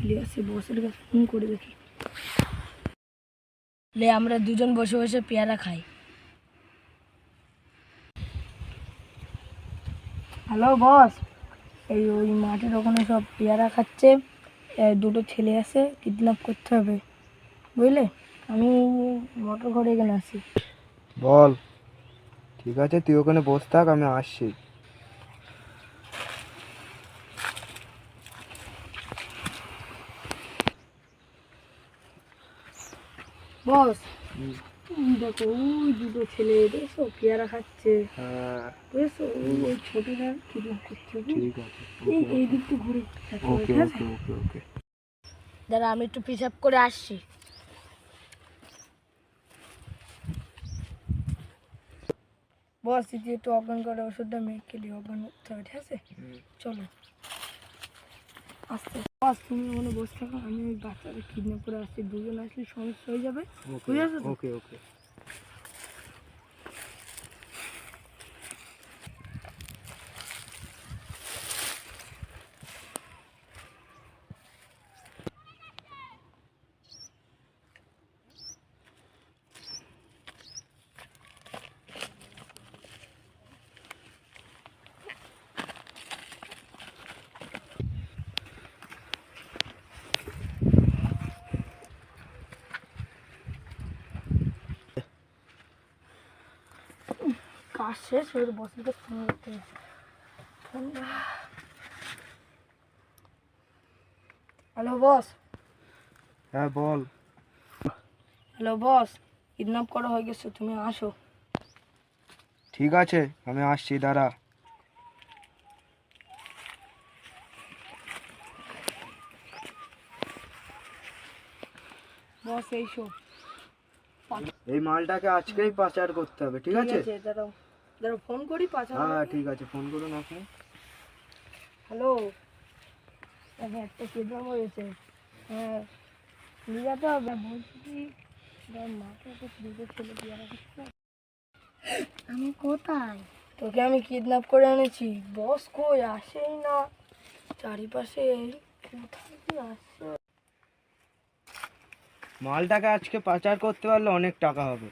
ছেলে আছে, বসের কাছে ফোন করে দেখি। লে আমরা দুজন বসে বসে পেয়ারা খাই। হ্যালো বস, এই ওই মাঠের ওখানে সব পেয়ারা খাচ্ছে, দুটো ছেলে আছে, কিডন্যাপ করতে হবে বুঝলে। আমি মোটর ঘরে এখানে আছি। বল। ঠিক আছে, তুই ওখানে বস থাক, আমি আসছি। বস দেখো, ওই দুটো ছেলে দেখছো পেয়ারা খাচ্ছে, হ্যাঁ বুঝেছো? ওই ছোটরা কিডন্যাপ করছে। ঠিক আছে, এই দিকটা ঘুরে ওকে ওকে ওকে ওকে। দাঁড়া, আমি একটু পিসাব করে আসছি। বস যদি একটু অজ্ঞান করে ওষুধটা মেয়েকে দিয়ে অজ্ঞান করতে হবে, ঠিক আছে? চলো আস্তে। বস তুমি ওখানে বসে থাকো, আমি ওই বাচ্চাদের কিডন্যাপ করে আসছি। দুজন আসলে সমস্যা হয়ে যাবে, বুঝেছো তো? ওকে ওকে। কাজ শেষ হয়ে বসে তো ফোন করতে হবে। Hello boss. হ্যাঁ বল। হ্যালো বস, কিডন্যাপ করা হয়ে গেছে, তুমি আসো। ঠিক আছে, আমি আসছি, দাঁড়া। বস এইসো। এই মালটাকে আজকেই পাচার করতে হবে, ঠিক আছে? দাঁড়াও দাঁড়াও, ফোন করি পাঁচ। হ্যাঁ ঠিক আছে, ফোন করুন আপনি। হ্যালো, হ্যাঁ একটা কিডন্যাপ হয়েছে। হ্যাঁ নিয়ে যেতে হবে। বলছি কি, মাকে দুটো ছেলে পেয়ারা খাচ্ছে। আমি কোথায়? তোকে আমি কিডন্যাপ করে এনেছি। বস কই আসেই না, চারিপাশে কোথায় কি আসছে। মালটাকে আজকে পাচার করতে পারলে অনেক টাকা হবে।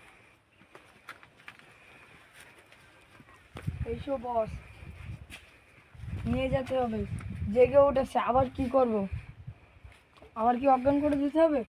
এইসব বস, নিয়ে যেতে হবে। জেগে উঠেছে, আবার কি করব? আবার কি অজ্ঞান করে দিতে হবে?